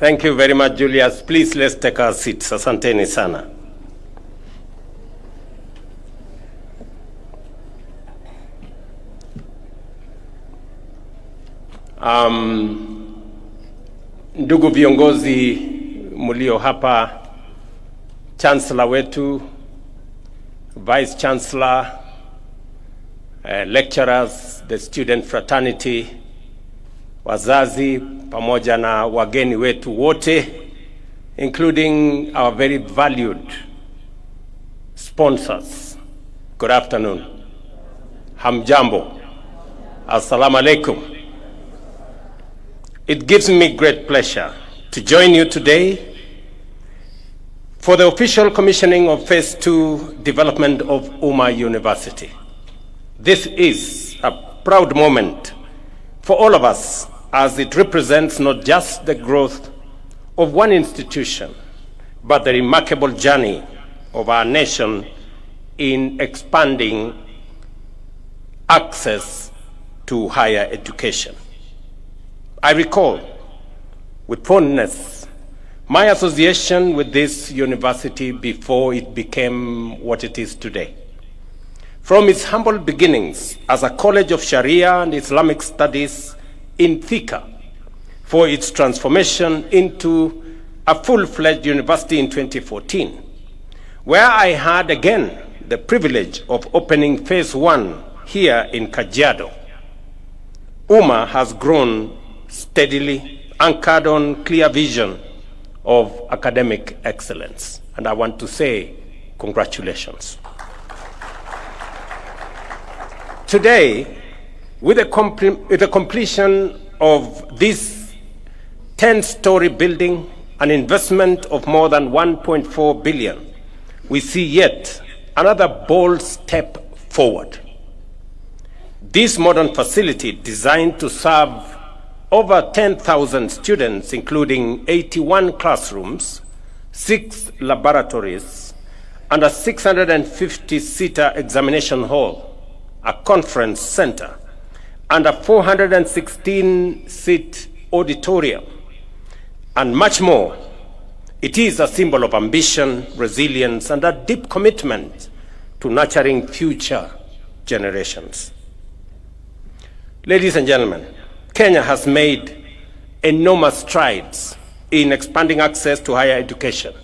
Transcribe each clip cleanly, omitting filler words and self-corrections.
Thank you very much, Julius. Please, let's take our seats. Asanteni sana. Ndugu viongozi mulio hapa, Chancellor wetu, Vice Chancellor, lecturers, the student fraternity, wazazi, pamoja na wageni wetu wote, including our very valued sponsors. Good afternoon. Hamjambo. Assalamu alaikum. It gives me great pleasure to join you today for the official commissioning of Phase 2 development of Umma University. This is a proud moment for all of us, as it represents not just the growth of one institution, but the remarkable journey of our nation in expanding access to higher education. I recall with fondness my association with this university before it became what it is today. From its humble beginnings as a college of Sharia and Islamic studies in Thika, for its transformation into a full-fledged university in 2014, where I had again the privilege of opening Phase 1 here in Kajiado. Umma has grown steadily, anchored on clear vision of academic excellence. And I want to say congratulations. Today, with the completion of this 10-story building, an investment of more than 1.4 billion, we see yet another bold step forward. This modern facility, designed to serve over 10,000 students, including 81 classrooms, 6 laboratories, and a 650-seater examination hall, a conference center, and a 416-seat auditorium, and much more. It is a symbol of ambition, resilience, and a deep commitment to nurturing future generations. Ladies and gentlemen, Kenya has made enormous strides in expanding access to higher education.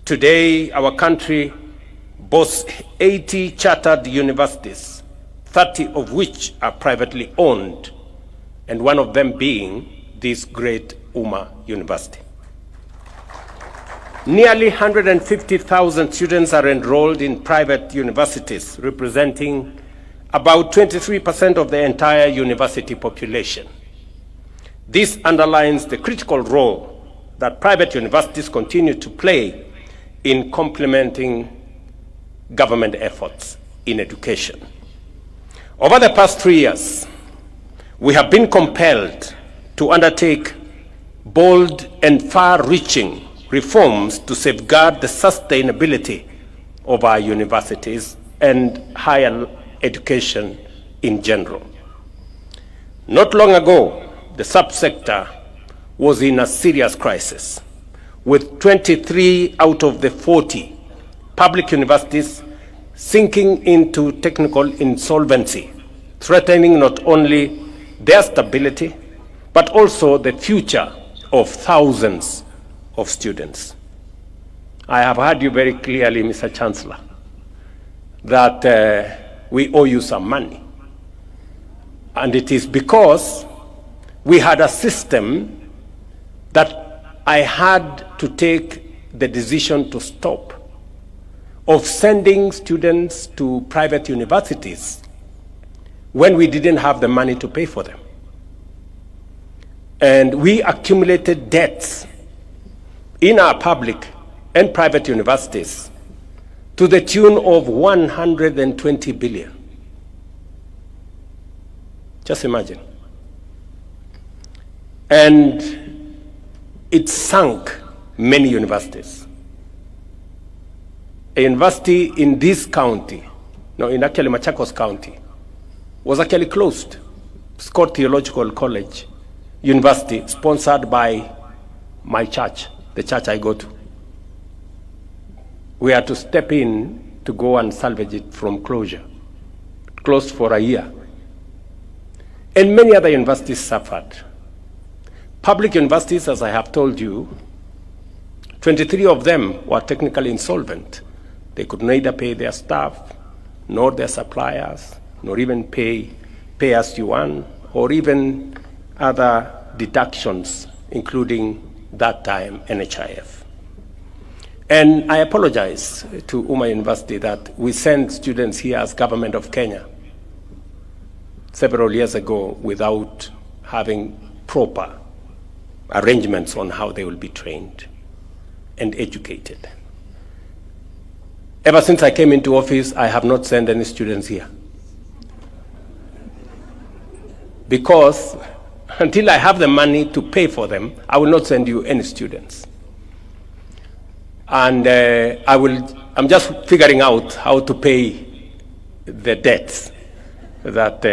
Today, our country boasts 80 chartered universities, 30 of which are privately owned, and one of them being this great Umma University. Nearly 150,000 students are enrolled in private universities, representing about 23% of the entire university population. This underlines the critical role that private universities continue to play in complementing government efforts in education. Over the past 3 years, we have been compelled to undertake bold and far-reaching reforms to safeguard the sustainability of our universities and higher education in general. Not long ago, the subsector was in a serious crisis, with 23 out of the 40 public universities sinking into technical insolvency, threatening not only their stability, but also the future of thousands of students. I have heard you very clearly, Mr. Chancellor, that we owe you some money. And it is because we had a system that I had to take the decision to stop, of sending students to private universities when we didn't have the money to pay for them. And we accumulated debts in our public and private universities to the tune of 120 billion. Just imagine. And it sunk many universities. A university in this county, no, in actually Machakos County, was actually closed. Scott Theological College University, sponsored by my church, the church I go to. We had to step in to go and salvage it from closure. Closed for a year. And many other universities suffered. Public universities, as I have told you, 23 of them were technically insolvent. They could neither pay their staff, nor their suppliers, nor even pay as you earn, or even other deductions, including that time NHIF. And I apologize to Uma University that we sent students here as Government of Kenya several years ago without having proper arrangements on how they will be trained and educated. Ever since I came into office, I have not sent any students here. Because until I have the money to pay for them, I will not send you any students. And I'm just figuring out how to pay the debts that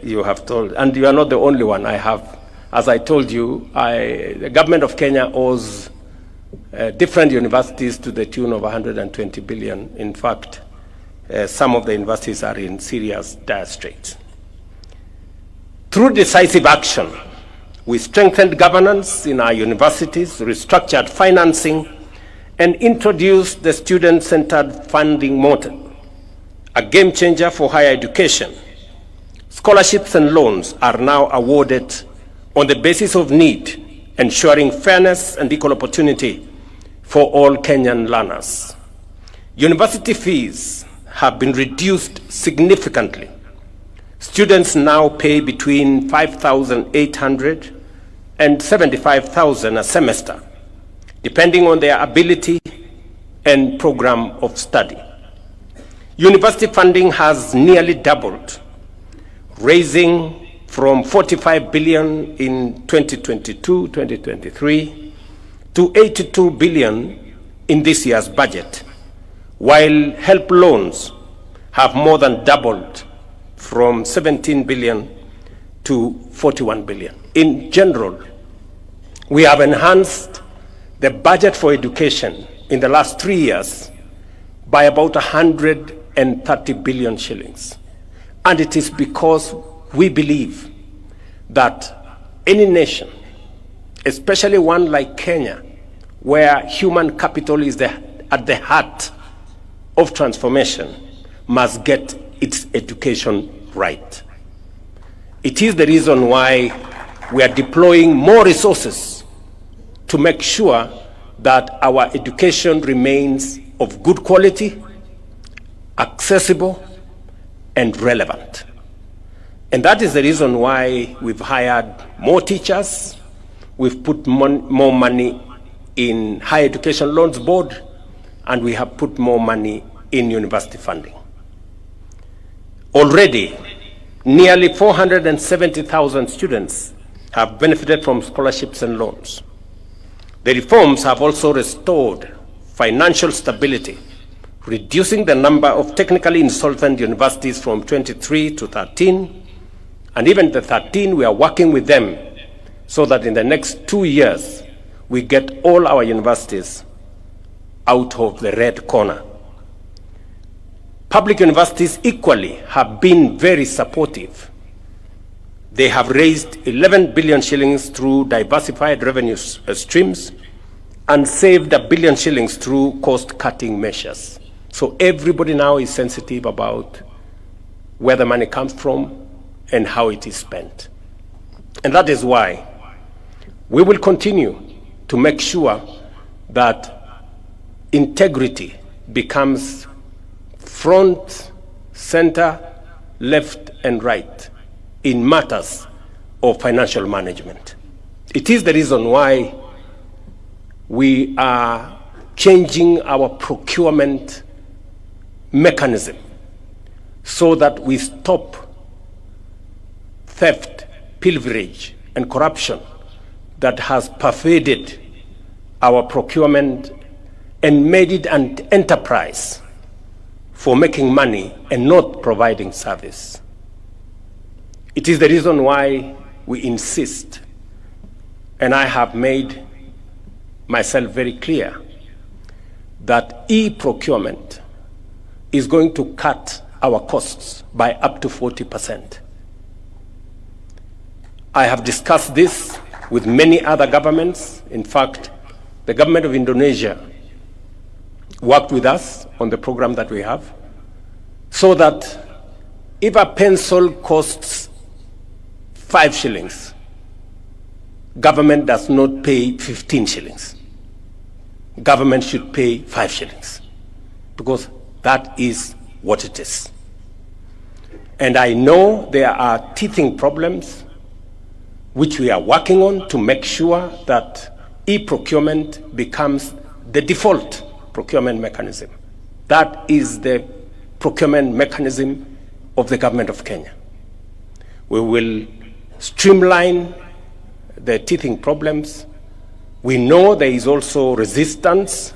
you have told. And you are not the only one. I have, as I told you, the government of Kenya owes different universities to the tune of 120 billion. In fact, some of the universities are in serious dire straits. Through decisive action, we strengthened governance in our universities, restructured financing, and introduced the student-centered funding model, a game changer for higher education. Scholarships and loans are now awarded on the basis of need, ensuring fairness and equal opportunity for all Kenyan learners. University fees have been reduced significantly. Students now pay between 5,800 and 75,000 a semester, depending on their ability and program of study. University funding has nearly doubled, raising from 45 billion in 2022-2023 to 82 billion in this year's budget, while help loans have more than doubled from 17 billion to 41 billion. In general, we have enhanced the budget for education in the last 3 years by about 130 billion shillings. And it is because we believe that any nation, especially one like Kenya, where human capital is at the heart of transformation, must get its education right. It is the reason why we are deploying more resources to make sure that our education remains of good quality, accessible, and relevant. And that is the reason why we've hired more teachers, we've put more money in Higher Education Loans Board, and we have put more money in university funding. Already, nearly 470,000 students have benefited from scholarships and loans. The reforms have also restored financial stability, reducing the number of technically insolvent universities from 23 to 13, and even the 13, we are working with them so that in the next 2 years, we get all our universities out of the red corner. Public universities equally have been very supportive. They have raised 11 billion shillings through diversified revenue streams and saved 1 billion shillings through cost-cutting measures. So everybody now is sensitive about where the money comes from and how it is spent. And that is why we will continue to make sure that integrity becomes front, center, left, and right in matters of financial management. It is the reason why we are changing our procurement mechanism so that we stop theft, pilferage, and corruption that has pervaded our procurement and made it an enterprise for making money and not providing service. It is the reason why we insist, and I have made myself very clear that e-procurement is going to cut our costs by up to 40%. I have discussed this with many other governments. In fact, the government of Indonesia worked with us on the program that we have, so that if a pencil costs 5 shillings, government does not pay 15 shillings. Government should pay 5 shillings, because that is what it is. And I know there are teething problems which we are working on to make sure that e-procurement becomes the default procurement mechanism. That is the procurement mechanism of the government of Kenya. We will streamline the teething problems. We know there is also resistance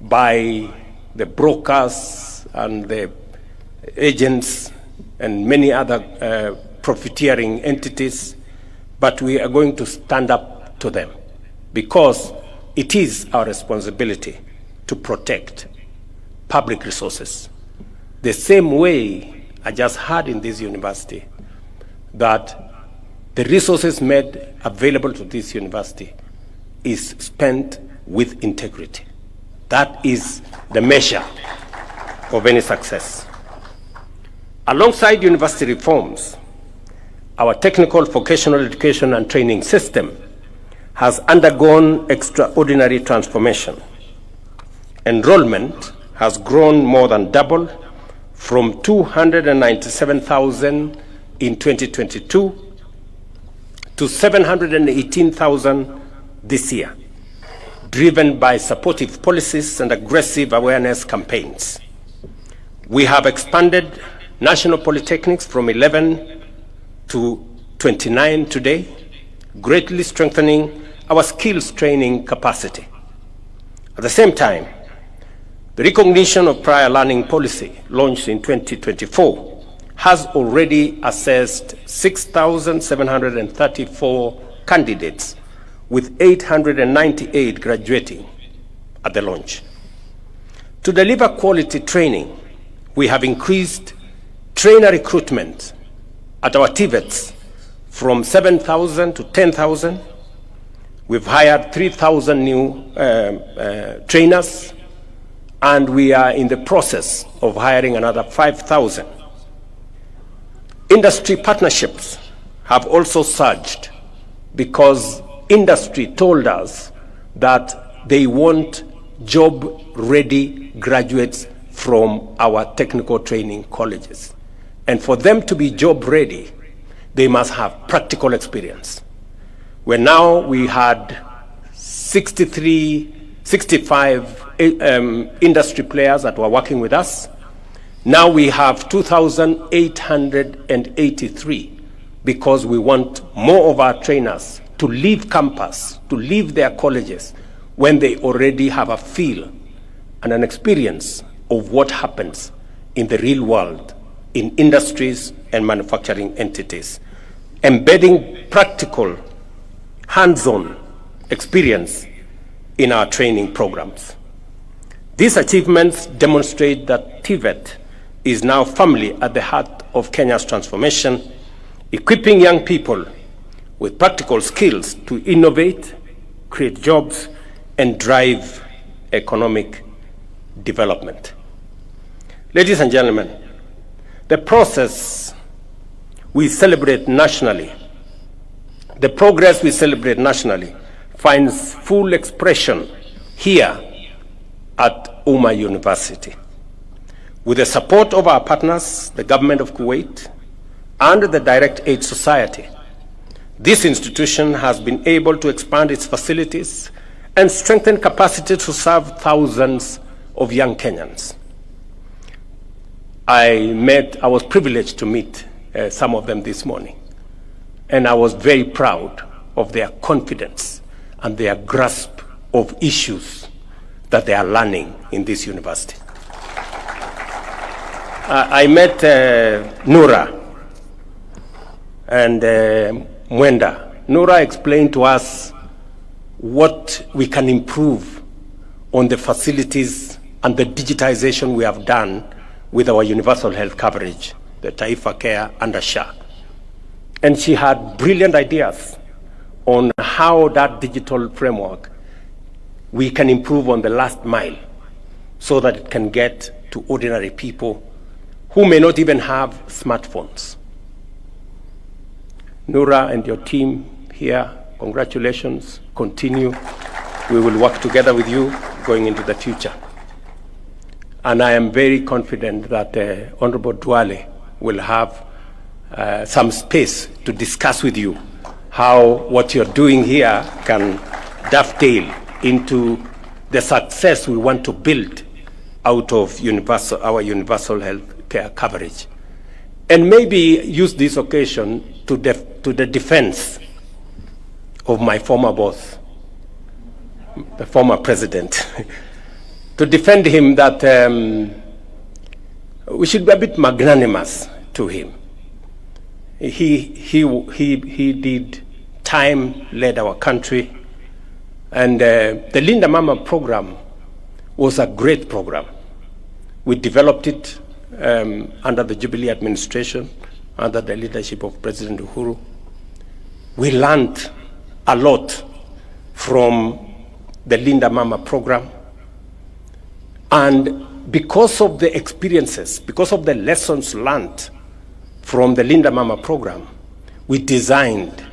by the brokers and the agents and many other profiteering entities, but we are going to stand up to them, because it is our responsibility to protect public resources. The same way I just heard in this university that the resources made available to this university is spent with integrity. That is the measure of any success. Alongside university reforms, our technical vocational education and training system has undergone extraordinary transformation. Enrollment has grown more than double, from 297,000 in 2022 to 718,000 this year, driven by supportive policies and aggressive awareness campaigns. We have expanded national polytechnics from 11 to 29 today, greatly strengthening our skills training capacity. At the same time, the recognition of prior learning policy, launched in 2024, has already assessed 6,734 candidates, with 898 graduating at the launch. To deliver quality training, we have increased trainer recruitment at our TVETs from 7,000 to 10,000. We've hired 3,000 new trainers, and we are in the process of hiring another 5,000. Industry partnerships have also surged, because industry told us that they want job-ready graduates from our technical training colleges. And for them to be job-ready, they must have practical experience. Where now we had 65 industry players that were working with us. Now we have 2,883, because we want more of our trainers to leave campus, to leave their colleges, when they already have a feel and an experience of what happens in the real world, in industries and manufacturing entities, embedding practical, hands-on experience in our training programs. These achievements demonstrate that TVET is now firmly at the heart of Kenya's transformation, equipping young people with practical skills to innovate, create jobs, and drive economic development. Ladies and gentlemen, the process we celebrate nationally, the progress we celebrate nationally, finds full expression here at Umma University. With the support of our partners, the government of Kuwait, and the Direct Aid Society, this institution has been able to expand its facilities and strengthen capacity to serve thousands of young Kenyans. I was privileged to meet some of them this morning, and I was very proud of their confidence and their grasp of issues that they are learning in this university. I met Nura and Mwenda. Nura explained to us what we can improve on the facilities and the digitization we have done with our universal health coverage, the Taifa Care under SHA. And she had brilliant ideas on how that digital framework we can improve on the last mile so that it can get to ordinary people who may not even have smartphones. Nura and your team here, congratulations, continue. We will work together with you going into the future. And I am very confident that Honorable Duale will have some space to discuss with you how what you're doing here can dovetail into the success we want to build out of our universal health care coverage. And maybe use this occasion to the defense of my former boss, the former president, to defend him that we should be a bit magnanimous to him. He did time, led our country, and the Linda Mama program was a great program. We developed it under the Jubilee administration, under the leadership of President Uhuru. We learned a lot from the Linda Mama program. And because of the experiences, because of the lessons learned from the Linda Mama program, we designed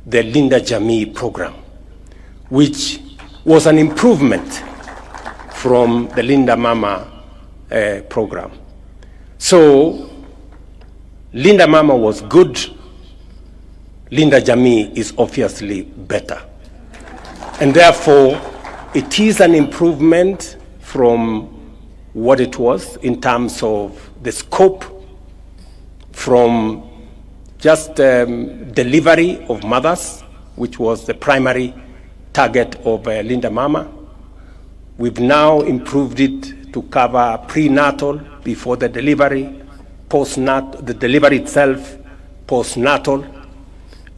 the Linda Jamii program, which was an improvement from the Linda Mama program. So Linda Mama was good. Linda Jamii is obviously better. And therefore, it is an improvement from what it was in terms of the scope, from just delivery of mothers, which was the primary target of Linda Mama. We've now improved it to cover prenatal, before the delivery, postnatal, the delivery itself, postnatal,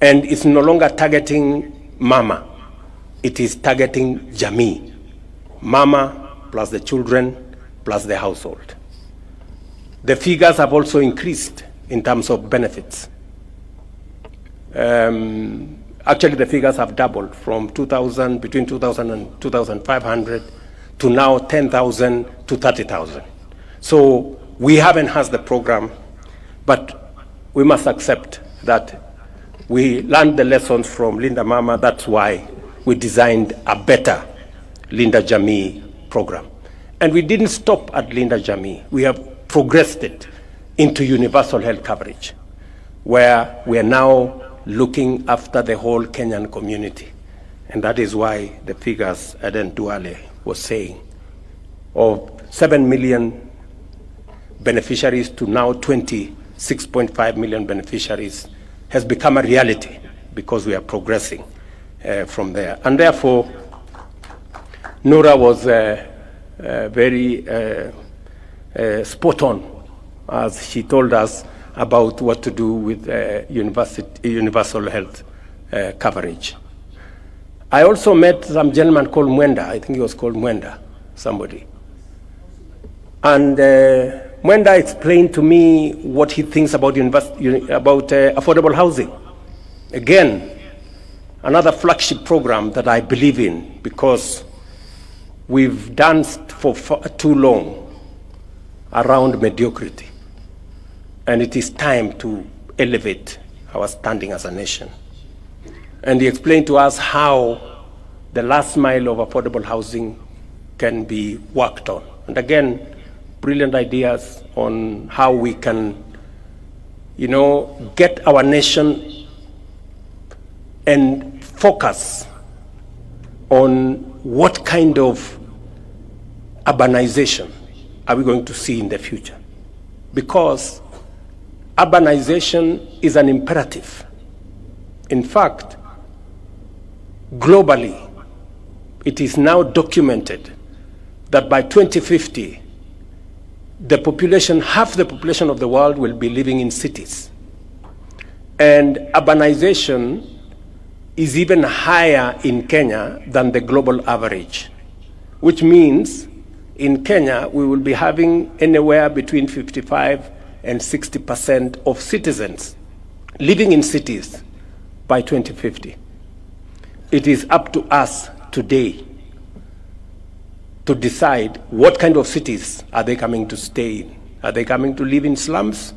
and it's no longer targeting Mama. It is targeting Jamii, Mama plus the children plus the household. The figures have also increased in terms of benefits. Actually, the figures have doubled from 2,000, between 2,000 and 2,500 to now 10,000 to 30,000. So we have enhanced the program, but we must accept that we learned the lessons from Linda Mama. That's why we designed a better Linda Jamii program. And we didn't stop at Linda Jamii. We have progressed it into universal health coverage, where we are now looking after the whole Kenyan community. And that is why the figures Aden Duale was saying, of 7 million beneficiaries to now 26.5 million beneficiaries has become a reality because we are progressing from there. And therefore, Nora was very spot on as she told us about what to do with universal health coverage. I also met some gentleman called Mwenda. I think he was called Mwenda, somebody. And Mwenda explained to me what he thinks about affordable housing. Again, another flagship program that I believe in, because we've danced for too long around mediocrity. And it is time to elevate our standing as a nation. And he explained to us how the last mile of affordable housing can be worked on. And again, brilliant ideas on how we can, get our nation and focus on what kind of urbanization are we going to see in the future. Because urbanization is an imperative. In fact, globally, it is now documented that by 2050, half the population of the world will be living in cities. And urbanization is even higher in Kenya than the global average, which means in Kenya we will be having anywhere between 55 and 60% of citizens living in cities by 2050. It is up to us today to decide what kind of cities are they coming to stay in. Are they coming to live in slums,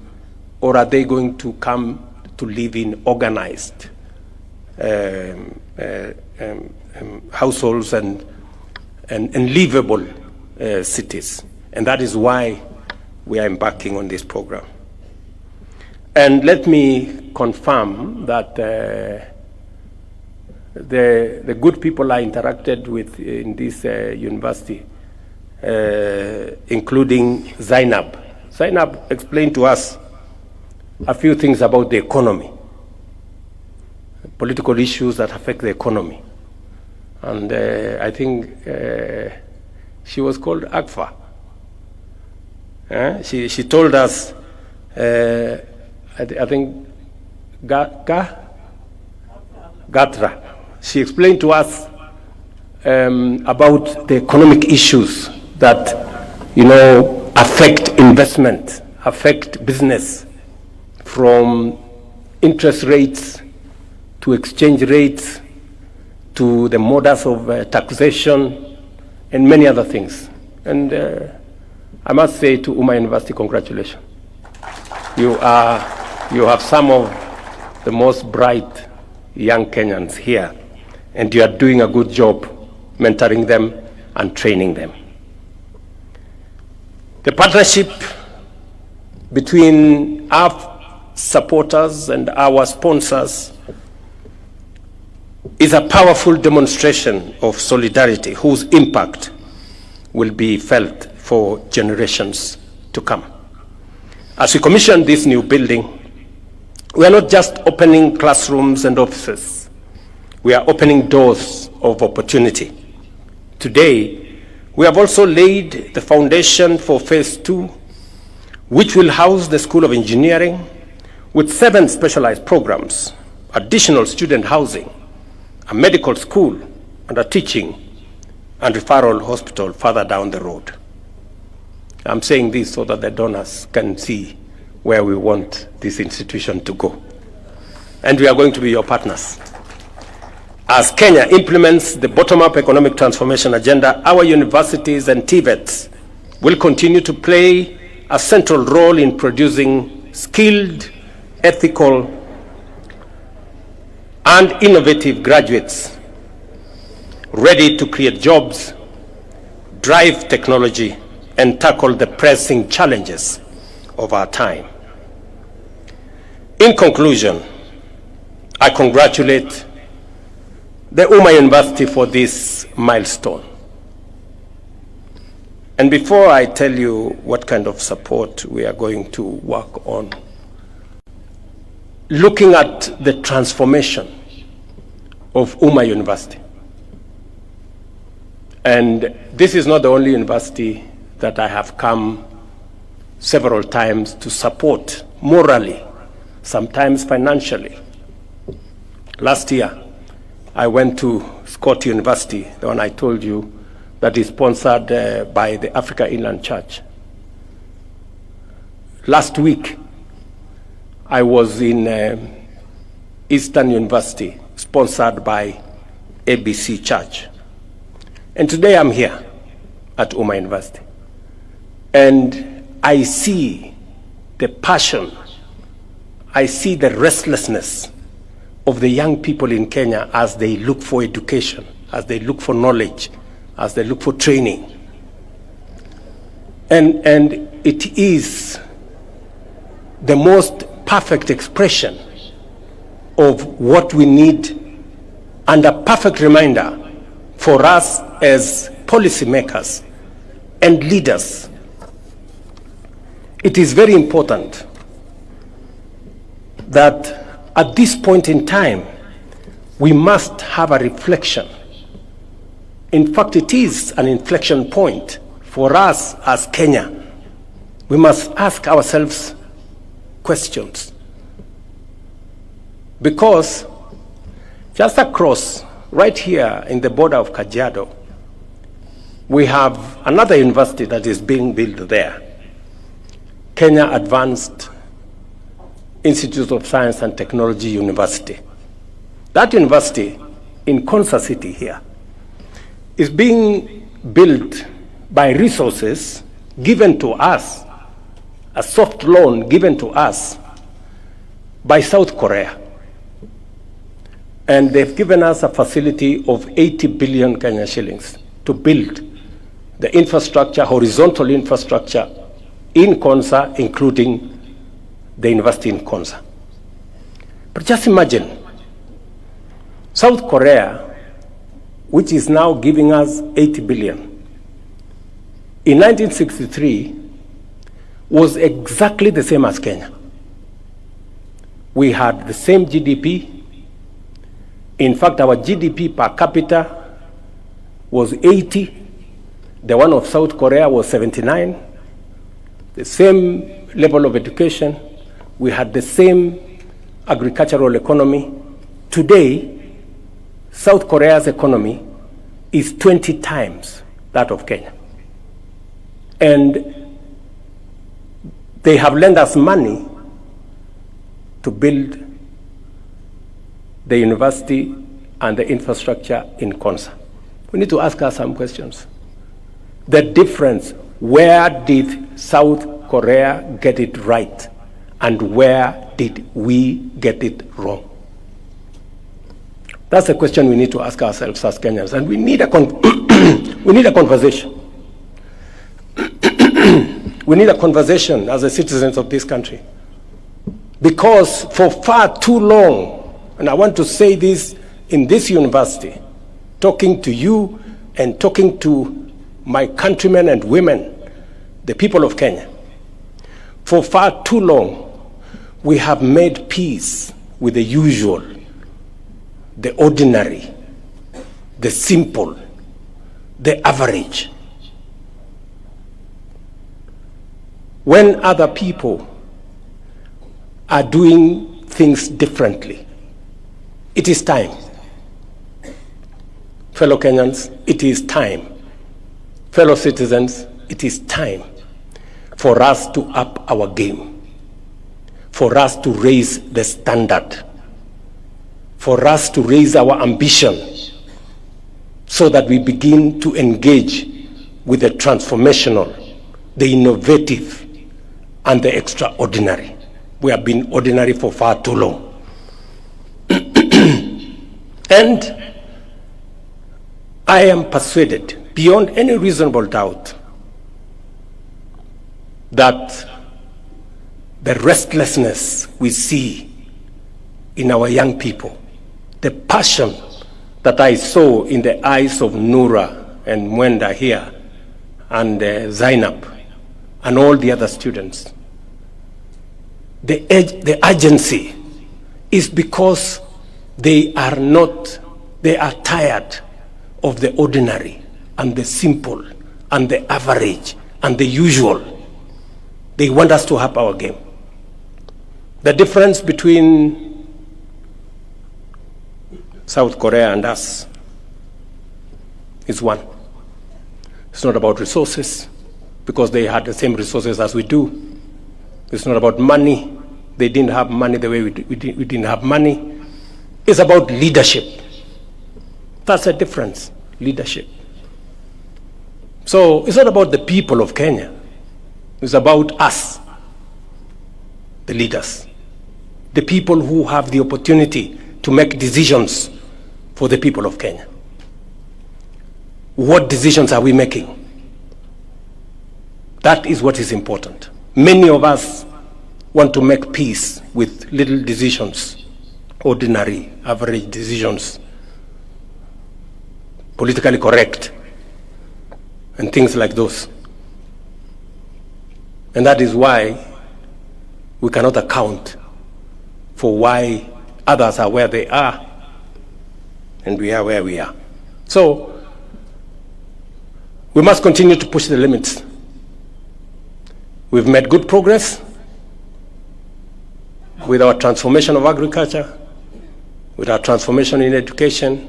or are they going to come to live in organized households and livable cities? And that is why we are embarking on this program. And let me confirm that the good people I interacted with in this university, including Zainab. Zainab explained to us a few things about the economy, political issues that affect the economy. And I think she was called Agfa. She told us, I think, Gatra. She explained to us about the economic issues that, affect investment, affect business, from interest rates to exchange rates to the modus of taxation and many other things. And I must say to Uma University, congratulations. You have some of the most bright young Kenyans here, and you are doing a good job mentoring them and training them. The partnership between our supporters and our sponsors is a powerful demonstration of solidarity whose impact will be felt for generations to come. As we commission this new building, we are not just opening classrooms and offices. We are opening doors of opportunity. Today, we have also laid the foundation for phase 2, which will house the School of Engineering with 7 specialized programs, additional student housing, a medical school, and a teaching and referral hospital further down the road. I'm saying this so that the donors can see where we want this institution to go. And we are going to be your partners. As Kenya implements the bottom-up economic transformation agenda, our universities and TVETs will continue to play a central role in producing skilled, ethical, and innovative graduates ready to create jobs, drive technology, and tackle the pressing challenges of our time. In conclusion, I congratulate the Uma University for this milestone. And before I tell you what kind of support we are going to work on, looking at the transformation of Uma University, and this is not the only university that I have come several times to support morally, sometimes financially. Last year, I went to Scott University, the one I told you, that is sponsored by the Africa Inland Church. Last week, I was in Eastern University, sponsored by ABC Church. And today I'm here at Uma University. And I see the passion, I see the restlessness of the young people in Kenya as they look for education, as they look for knowledge, as they look for training. And it is the most perfect expression of what we need and a perfect reminder for us as policymakers and leaders. It is very important that at this point in time, we must have a reflection. In fact, it is an inflection point for us as Kenya. We must ask ourselves questions. Because Just across, right here in the border of Kajiado, we have another university that is being built there, Kenya Advanced Institute of Science and Technology University. That university in Konza City here is being built by resources given to us, a soft loan given to us by South Korea. And they've given us a facility of 80 billion Kenya shillings to build the infrastructure, horizontal infrastructure in Konza, including the university in Konza. But just imagine, South Korea, which is now giving us 80 billion, in 1963 was exactly the same as Kenya. We had the same GDP. In fact, our GDP per capita was 80. The one of South Korea was 79. The same level of education. We had the same agricultural economy. Today, South Korea's economy is 20 times that of Kenya. And they have lent us money to build the university and the infrastructure in Konza. We need to ask us some questions. The difference, where did South Korea get it right? And where did we get it wrong? That's a question we need to ask ourselves as Kenyans, and we need a conversation. We need a conversation as the citizens of this country. Because for far too long, and I want to say this in this university, talking to you and talking to my countrymen and women, the people of Kenya, for far too long, we have made peace with the usual, the ordinary, the simple, the average. When other people are doing things differently, it is time. Fellow Kenyans, it is time. Fellow citizens, it is time for us to up our game, for us to raise the standard, for us to raise our ambition so that we begin to engage with the transformational, the innovative, and the extraordinary. We have been ordinary for far too long. And I am persuaded, beyond any reasonable doubt, that the restlessness we see in our young people, the passion that I saw in the eyes of Nura and Mwenda here, and Zainab, and all the other students, the urgency is because they are tired of the ordinary and the simple and the average and the usual. They want us to up our game. The difference between South Korea and us is one. It's not about resources, because they had the same resources as we do. It's not about money. They didn't have money the way we didn't have money. It's about leadership. That's the difference, leadership. So it's not about the people of Kenya. It's about us, the leaders, the people who have the opportunity to make decisions for the people of Kenya. What decisions are we making? That is what is important. Many of us want to make peace with little decisions, ordinary, average decisions, politically correct, and things like those. And that is why we cannot account for why others are where they are and we are where we are. So we must continue to push the limits. We've made good progress with our transformation of agriculture. with our transformation in education,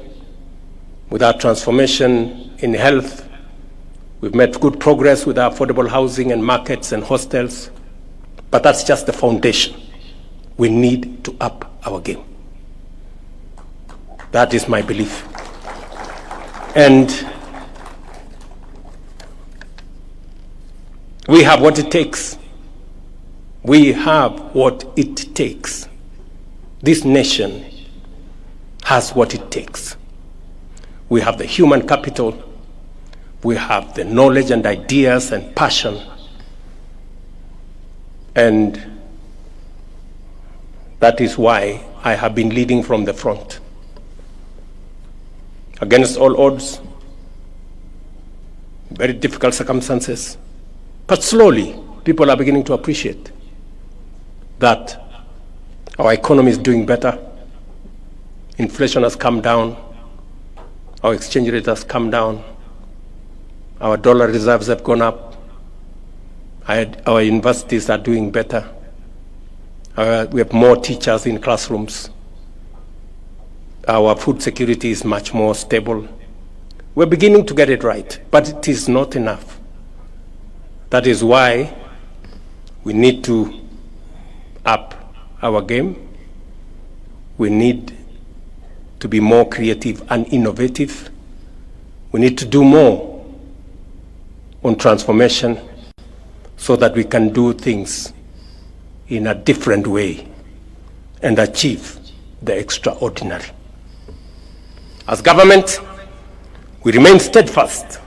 with our transformation in health. We've made good progress with our affordable housing and markets and hostels, but that's just the foundation. We need to up our game. That is my belief. And we have what it takes. We have what it takes. This nation has what it takes. We have the human capital. We have the knowledge and ideas and passion. And that is why I have been leading from the front. Against all odds, very difficult circumstances, but slowly people are beginning to appreciate that our economy is doing better. Inflation has come down. Our exchange rate has come down. Our dollar reserves have gone up. Our universities are doing better. We have more teachers in classrooms. Our food security is much more stable. We're beginning to get it right, but it is not enough. That is why we need to up our game. We need to be more creative and innovative. We need to do more on transformation so that we can do things in a different way and achieve the extraordinary. As government, we remain steadfast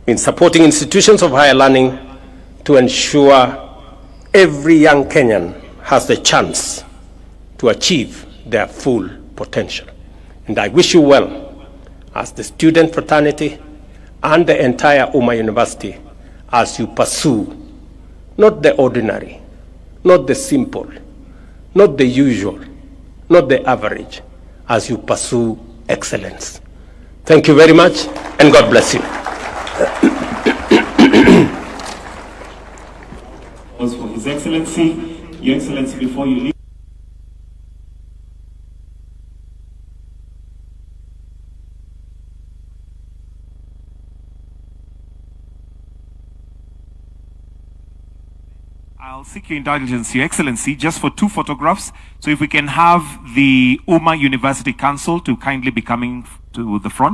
in supporting institutions of higher learning to ensure every young Kenyan has the chance to achieve their full potential. And I wish you well as the student fraternity and the entire Umma University as you pursue not the ordinary, not the simple, not the usual, not the average, as you pursue excellence. Thank you very much, and God bless you. For His Excellency, Your Excellency, before you leave. I'll seek your indulgence, Your Excellency, just for 2 photographs. So if we can have the Umma University Council to kindly be coming to the front.